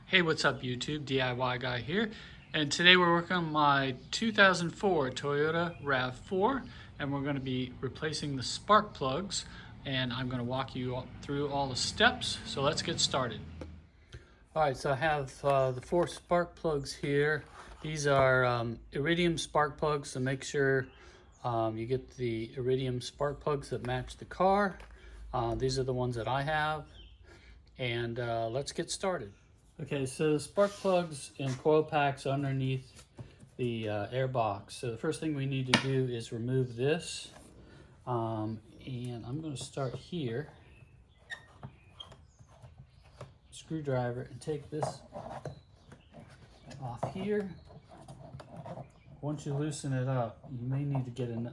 Hey, what's up YouTube? DIY guy here. And today we're working on my 2004 Toyota Rav4 and we're going to be replacing the spark plugs, and I'm going to walk you through all the steps. So let's get started. Alright, so I have the 4 spark plugs here. These are Iridium spark plugs, so make sure you get the Iridium spark plugs that match the car. These are the ones that I have, and let's get started. Okay, so the spark plugs and coil packs underneath the air box. So the first thing we need to do is remove this. And I'm going to start here. Screwdriver, and take this off here. Once you loosen it up, you may need to get a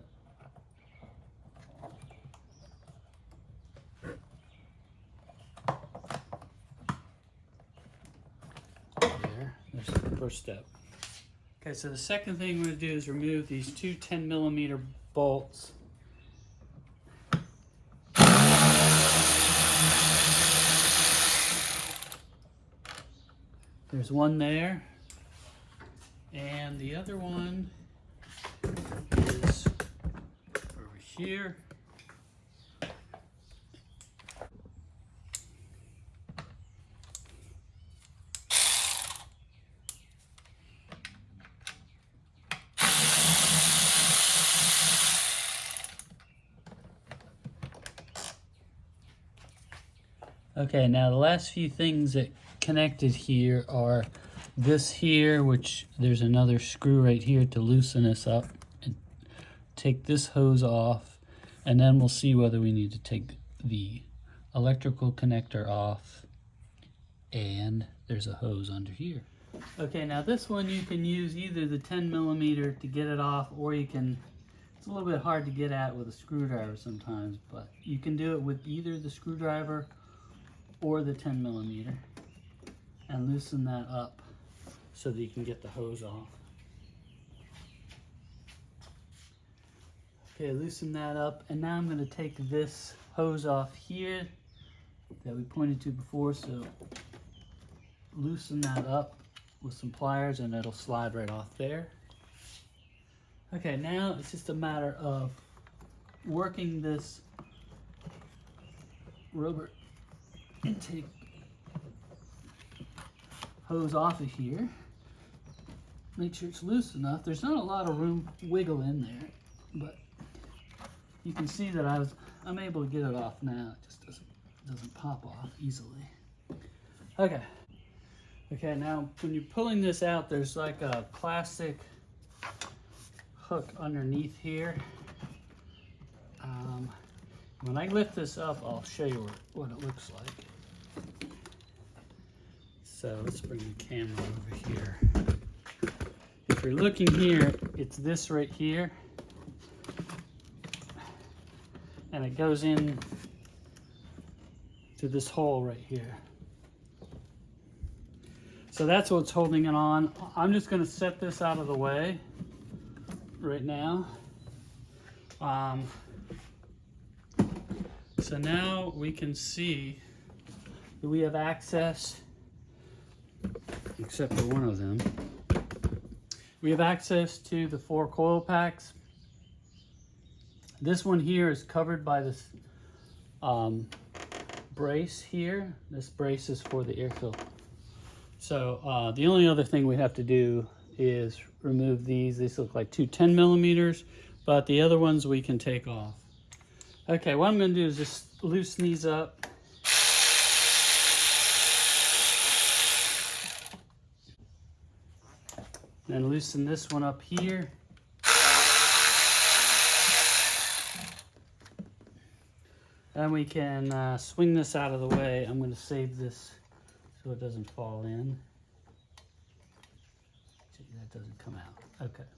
There's the first step. Okay, so the second thing we're going to do is remove these two 10mm bolts. There's one there, and the other one is over here. Okay, now the last few things that connected here are this here, which there's another screw right here to loosen this up, and take this hose off, and then we'll see whether we need to take the electrical connector off, and there's a hose under here. Okay, now this one you can use either the 10mm to get it off, or you can, it's a little bit hard to get at with a screwdriver sometimes, but you can do it with either the screwdriver or the 10mm, and loosen that up so that you can get the hose off. Okay, loosen that up, and now I'm going to take this hose off here that we pointed to before, so loosen that up with some pliers and it'll slide right off there. Okay, now it's just a matter of working this rubber intake hose off of here. Make sure it's loose enough. There's not a lot of room wiggle in there, but you can see that I'm able to get it off now. It just doesn't pop off easily. Okay. Okay, now when you're pulling this out, there's like a plastic hook underneath here. When I lift this up, I'll show you what it looks like. So let's bring the camera over here. If you're looking here, it's this right here. And it goes in to this hole right here. So that's what's holding it on. I'm just going to set this out of the way right now. So now we can see that we have access, except for one of them. We have access to the 4 coil packs. This one here is covered by this brace here. This brace is for the air filter. So the only other thing we have to do is remove these. These look like two 10mm, but the other ones we can take off. Okay, what I'm going to do is just loosen these up. Then loosen this one up here. Then we can swing this out of the way. I'm going to save this so it doesn't fall in. See, that doesn't come out. Okay.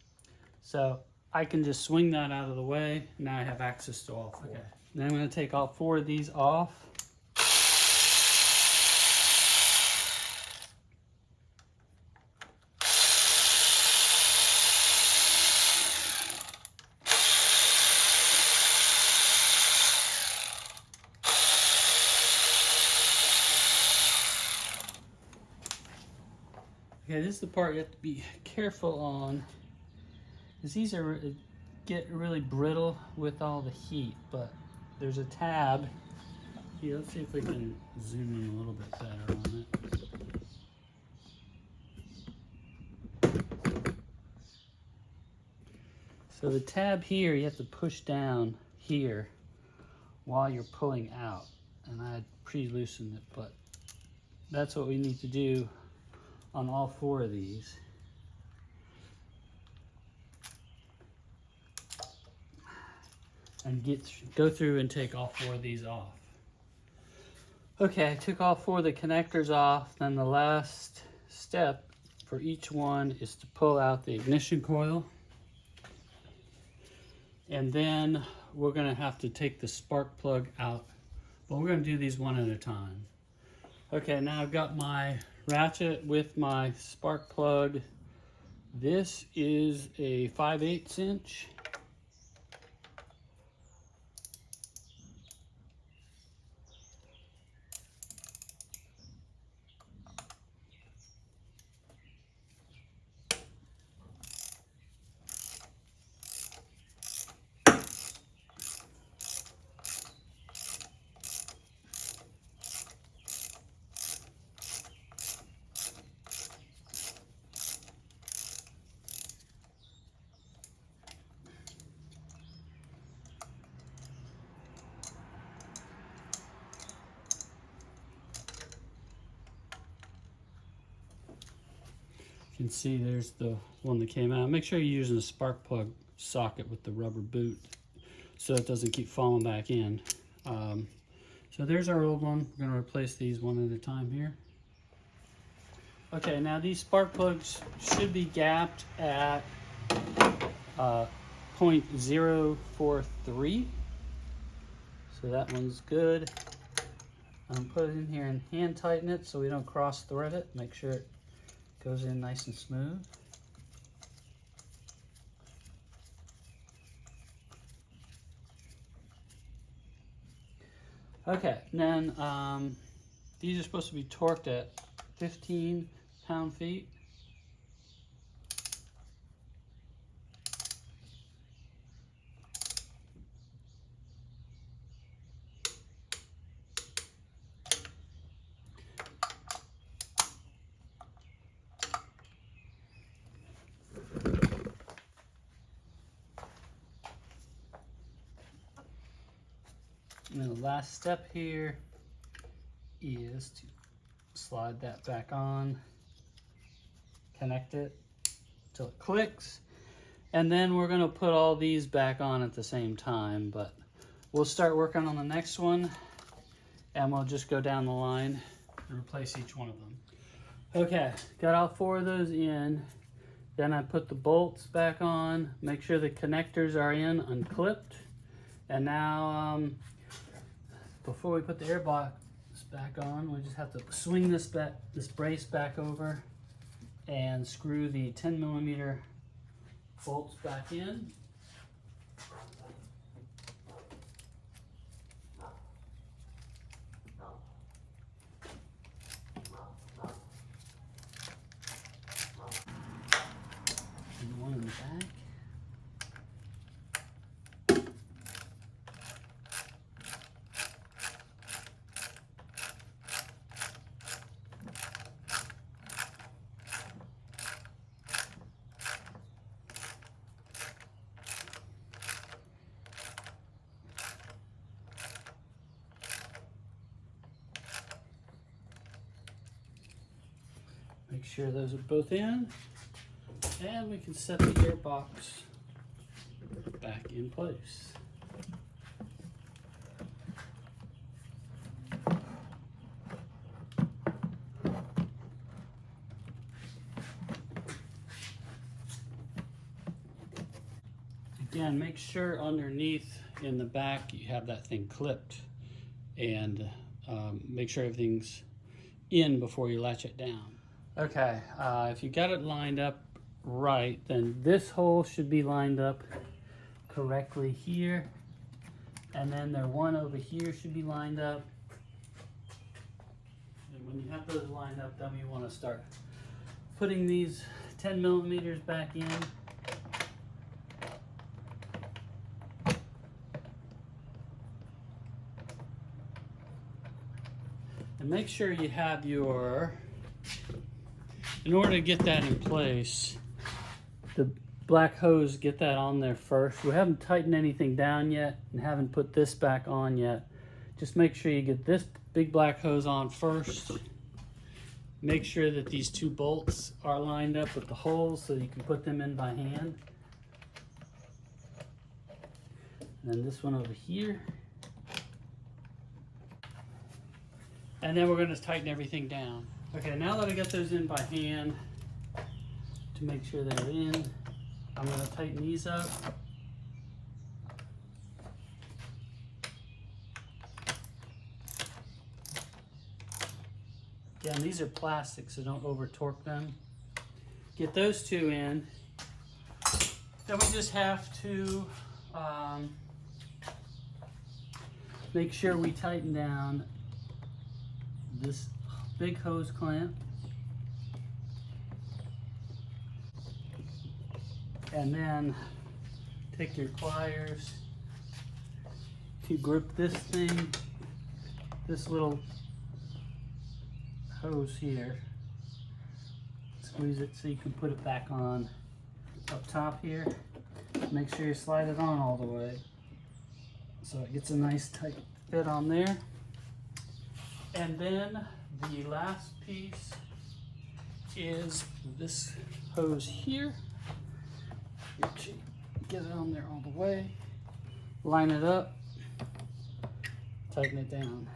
So I can just swing that out of the way. Now I have access to all 4. Okay. Then I'm going to take all 4 of these off. Okay, this is the part you have to be careful on, because these are get really brittle with all the heat, but there's a tab. Here, let's see if we can zoom in a little bit better on it. So the tab here, you have to push down here while you're pulling out. And I pre-loosened it, but that's what we need to do on all 4 of these. And go through and take all 4 of these off. Okay, I took all 4 of the connectors off. Then the last step for each one is to pull out the ignition coil. And then we're gonna have to take the spark plug out, but we're gonna do these one at a time. Okay, now I've got my ratchet with my spark plug. This is a 5/8 inch. You can see there's the one that came out. Make sure you're using a spark plug socket with the rubber boot so it doesn't keep falling back in. So there's our old one. We're going to replace these one at a time here. Okay, now these spark plugs should be gapped at 0.043. So that one's good. Put it in here and hand tighten it so we don't cross thread it. Make sure it goes in nice and smooth. Okay, then these are supposed to be torqued at 15 pound-feet. And then the last step here is to slide that back on, connect it till it clicks, and then we're going to put all these back on at the same time, but we'll start working on the next one and we'll just go down the line and replace each one of them. Okay, got all 4 of those in. Then I put the bolts back on, make sure the connectors are in, unclipped, and now before we put the air box back on, we just have to swing this brace back over and screw the 10mm bolts back in. And the one in the back. Make sure those are both in, and we can set the gearbox back in place. Again, make sure underneath in the back you have that thing clipped, and make sure everything's in before you latch it down. Okay, if you got it lined up right, then this hole should be lined up correctly here, and then the one over here should be lined up. And when you have those lined up, then you want to start putting these 10 millimeters back in. And make sure you have your, in order to get that in place, the black hose, get that on there first. We haven't tightened anything down yet and haven't put this back on yet. Just make sure you get this big black hose on first. Make sure that these two bolts are lined up with the holes so you can put them in by hand. And then this one over here. And then we're going to tighten everything down. Okay, now that I got those in by hand, to make sure they're in, I'm going to tighten these up. Again, these are plastic, so don't over torque them. Get those two in. Then we just have to make sure we tighten down this big hose clamp. And then take your pliers. If you grip this thing, this little hose here, squeeze it so you can put it back on up top here. Make sure you slide it on all the way so it gets a nice tight fit on there. And then the last piece is this hose here. Get it on there all the way, line it up, tighten it down.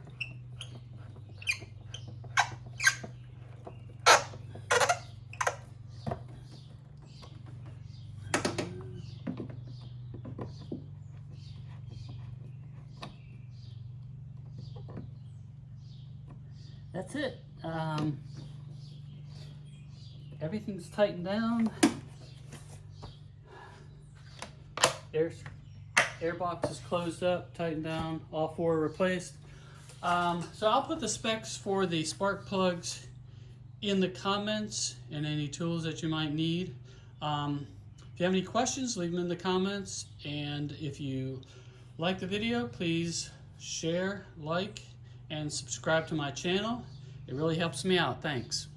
That's it. Everything's tightened down. Air box is closed up, tightened down, all four are replaced. So I'll put the specs for the spark plugs in the comments and any tools that you might need. If you have any questions, leave them in the comments. And if you like the video, please share, like, and subscribe to my channel. It really helps me out. Thanks.